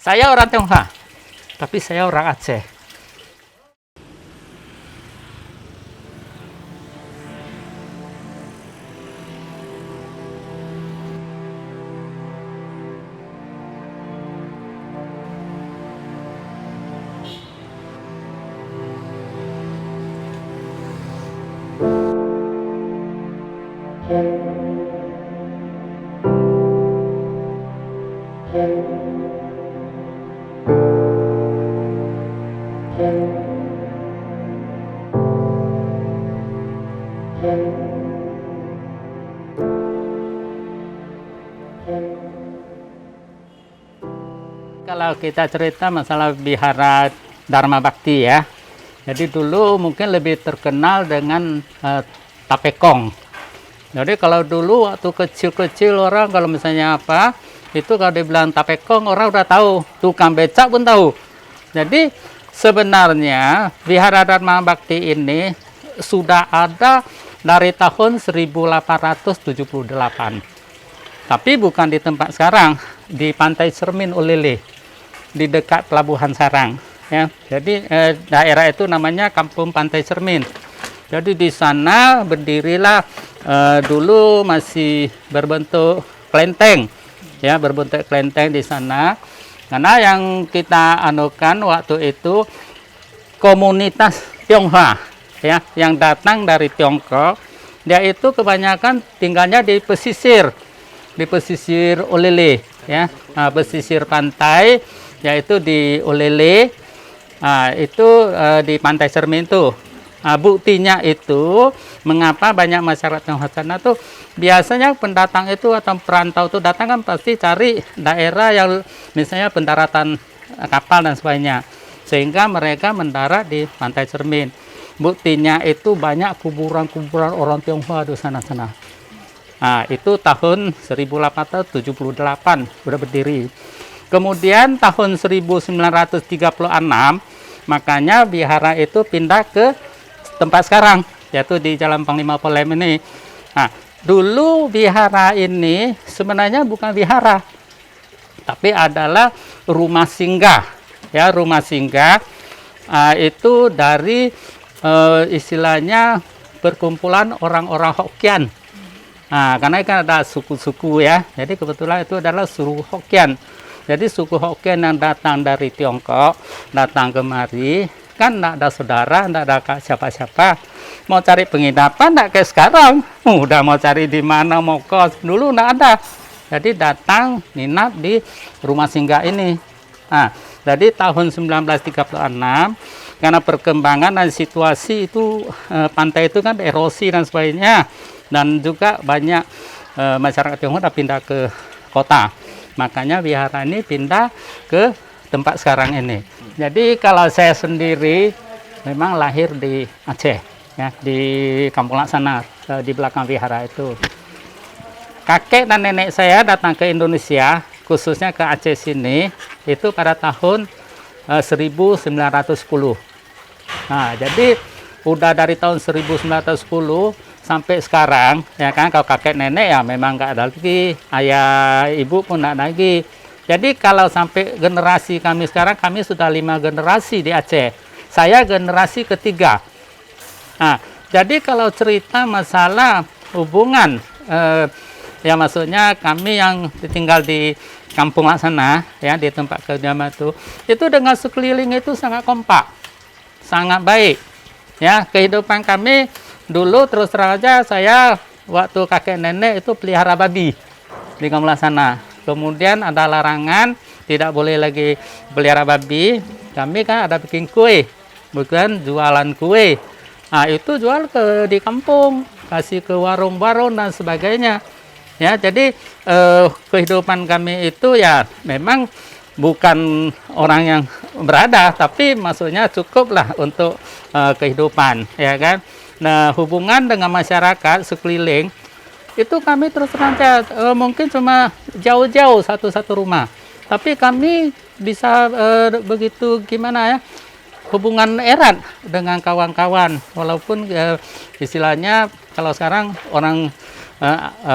Saya orang Tionghoa, tapi saya orang Aceh. Kalau kita cerita masalah Vihara Dharma Bakti ya, jadi dulu mungkin lebih terkenal dengan Tapekong. Jadi kalau dulu waktu kecil-kecil orang kalau misalnya apa, itu kalau dibilang Tapekong orang udah tahu, tukang becak pun tahu. Jadi sebenarnya Vihara Dharma Bakti ini sudah ada dari tahun 1878. Tapi bukan di tempat sekarang, di Pantai Cermin Ulele, di dekat Pelabuhan Sarang. Ya, jadi daerah itu namanya Kampung Pantai Cermin. Jadi di sana berdirilah dulu masih berbentuk kelenteng, ya berbentuk kelenteng di sana. Karena yang kita anukan waktu itu komunitas Tionghoa, ya, yang datang dari Tiongkok. Dia itu kebanyakan tinggalnya di pesisir Ulele, ya, pesisir pantai, yaitu di Ulele. Itu di Pantai Cermin itu. Buktinya itu mengapa banyak masyarakat Tionghoa sana tuh biasanya pendatang itu atau perantau itu datang kan pasti cari daerah yang misalnya pendaratan kapal dan sebagainya, sehingga mereka mendarat di Pantai Cermin. Buktinya itu banyak kuburan-kuburan orang Tionghoa di sana-sana. Itu tahun 1878 sudah berdiri. Kemudian tahun 1936 makanya vihara itu pindah ke tempat sekarang, yaitu di Jalan Panglima Polim ini. Dulu vihara ini sebenarnya bukan vihara, tapi adalah rumah singgah. Ya, rumah singgah itu dari istilahnya perkumpulan orang-orang Hokkien. Karena kan ada suku-suku ya, jadi kebetulan itu adalah suku Hokkien. Jadi suku Hokkien yang datang dari Tiongkok, datang kemari, kan tidak ada saudara, tidak ada siapa-siapa. Mau cari penginapan, tidak kayak sekarang. Udah mau cari di mana, mau kos, dulu tidak ada. Jadi datang, nginap di rumah singgah ini. Jadi tahun 1936, karena perkembangan dan situasi itu, pantai itu kan erosi dan sebagainya. Dan juga banyak masyarakat Tionghoa sudah pindah ke kota. Makanya vihara ini pindah ke tempat sekarang ini. Jadi kalau saya sendiri memang lahir di Aceh, ya, di Kampung Laksana, di belakang vihara itu. Kakek dan nenek saya datang ke Indonesia, khususnya ke Aceh sini, itu pada tahun 1910. Jadi udah dari tahun 1910 sampai sekarang, ya kan, kalau kakek nenek ya memang nggak ada lagi, ayah ibu pun nggak lagi. Jadi kalau sampai generasi kami sekarang, kami sudah 5 generasi di Aceh. Saya generasi ketiga. Jadi kalau cerita masalah hubungan, ya maksudnya kami yang tinggal di Kampung Laksana, ya di tempat kediaman itu dengan sekeliling itu sangat kompak, sangat baik. Ya, kehidupan kami dulu terus terang aja, saya waktu kakek nenek itu pelihara babi di Kampung Laksana. Kemudian ada larangan, tidak boleh lagi pelihara babi. Kami kan ada bikin kue, bukan jualan kue. Itu jual di kampung, kasih ke warung-warung dan sebagainya. Ya, jadi kehidupan kami itu ya memang bukan orang yang berada, tapi maksudnya cukuplah untuk kehidupan, ya kan. Nah, hubungan dengan masyarakat sekeliling itu kami terus terang mungkin cuma jauh-jauh satu-satu rumah, tapi kami bisa begitu gimana ya, hubungan erat dengan kawan-kawan, walaupun istilahnya kalau sekarang orang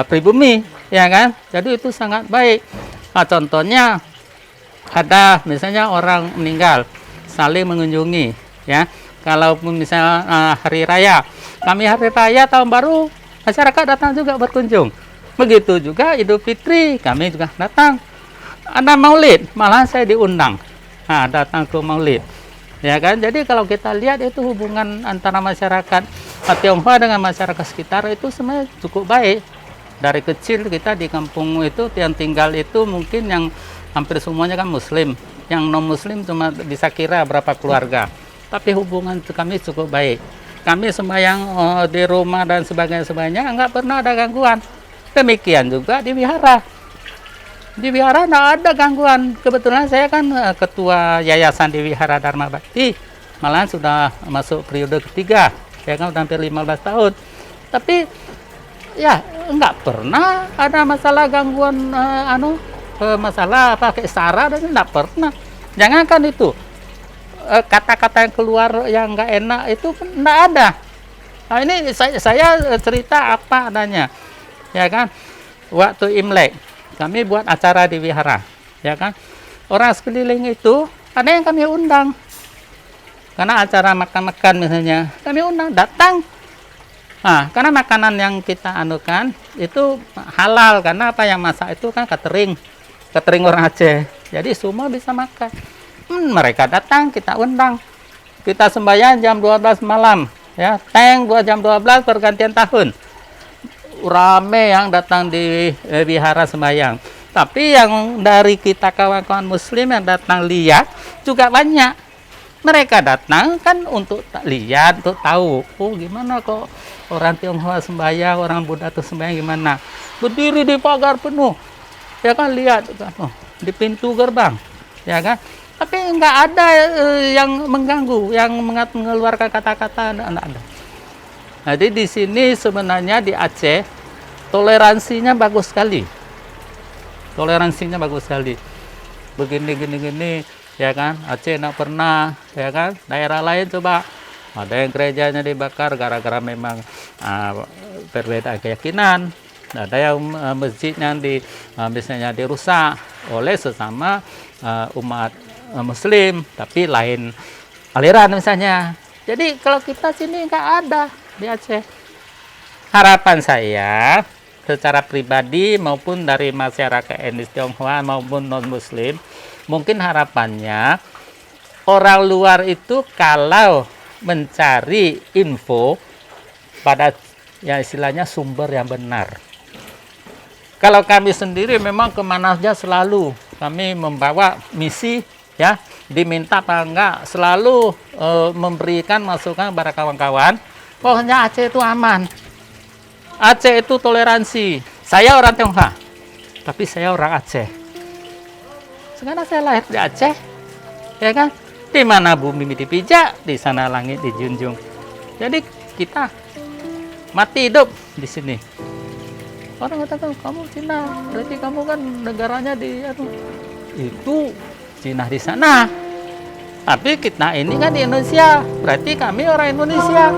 pribumi, ya kan. Jadi itu sangat baik. Contohnya ada misalnya orang meninggal, saling mengunjungi, ya. Kalaupun misalnya hari raya, kami hari raya tahun baru, masyarakat datang juga berkunjung. Begitu juga Idul Fitri, kami juga datang. Ada Maulid, malah saya diundang, datang ke Maulid, ya kan. Jadi kalau kita lihat itu hubungan antara masyarakat Tionghoa dengan masyarakat sekitar itu sebenarnya cukup baik. Dari kecil kita di kampung itu yang tinggal itu mungkin yang hampir semuanya kan Muslim, yang non Muslim cuma bisa kira berapa keluarga. Tapi hubungan kami cukup baik. Kami sembahyang di rumah dan sebagainya nggak pernah ada gangguan. Demikian juga di wihara. Di wihara nggak ada gangguan. Kebetulan saya kan ketua yayasan di wihara Dharma Bakti. Malahan sudah masuk periode ketiga. Saya kan udah hampir 15 tahun. Tapi ya nggak pernah ada masalah gangguan masalah pakai sara dan nggak pernah. Jangankan itu. Kata-kata yang keluar yang nggak enak itu nggak ada. Nah, ini saya cerita apa adanya, ya kan. Waktu Imlek kami buat acara di wihara, ya kan. Orang sekeliling itu ada yang kami undang, karena acara makan-makan misalnya kami undang datang. Nah, karena makanan yang kita anukan itu halal, karena apa yang masak itu kan catering orang Aceh, jadi semua bisa makan. Mereka datang, kita undang. Kita sembahyang jam 12 malam, ya. Teng 2 jam 12 pergantian tahun. Rame yang datang di wihara sembahyang. Tapi yang dari kita kawan-kawan Muslim yang datang lihat juga banyak. Mereka datang kan untuk lihat, untuk tahu, oh gimana kok orang Tionghoa sembahyang, orang Buddha itu sembahyang gimana. Berdiri di pagar penuh, ya kan, lihat di pintu gerbang, ya kan. Tapi nggak ada yang mengganggu, yang mengeluarkan kata-kata, nggak ada. Jadi di sini sebenarnya di Aceh toleransinya bagus sekali. Toleransinya bagus sekali. Begini, ya kan. Aceh nggak pernah, ya kan. Daerah lain coba ada yang gerejanya dibakar gara-gara memang perbedaan keyakinan. Ada yang masjidnya misalnya dirusak oleh sesama umat Muslim, tapi lain aliran misalnya. Jadi kalau kita sini nggak ada di Aceh. Harapan saya secara pribadi maupun dari masyarakat etnis Tionghoa maupun non Muslim, mungkin harapannya orang luar itu kalau mencari info pada ya istilahnya sumber yang benar. Kalau kami sendiri memang kemana saja selalu kami membawa misi, ya, diminta apa enggak selalu memberikan masukan kepada kawan-kawan. Pokoknya Aceh itu aman, Aceh itu toleransi. Saya orang Tionghoa, tapi saya orang Aceh. Sekarang saya lahir di Aceh, ya kan. Di mana bumi dipijak, di sana langit dijunjung. Jadi kita mati hidup di sini. Orang katakan kamu Cina, berarti kamu kan negaranya di itu Cina di sana. Tapi kita ini kan di Indonesia, berarti kami orang Indonesia.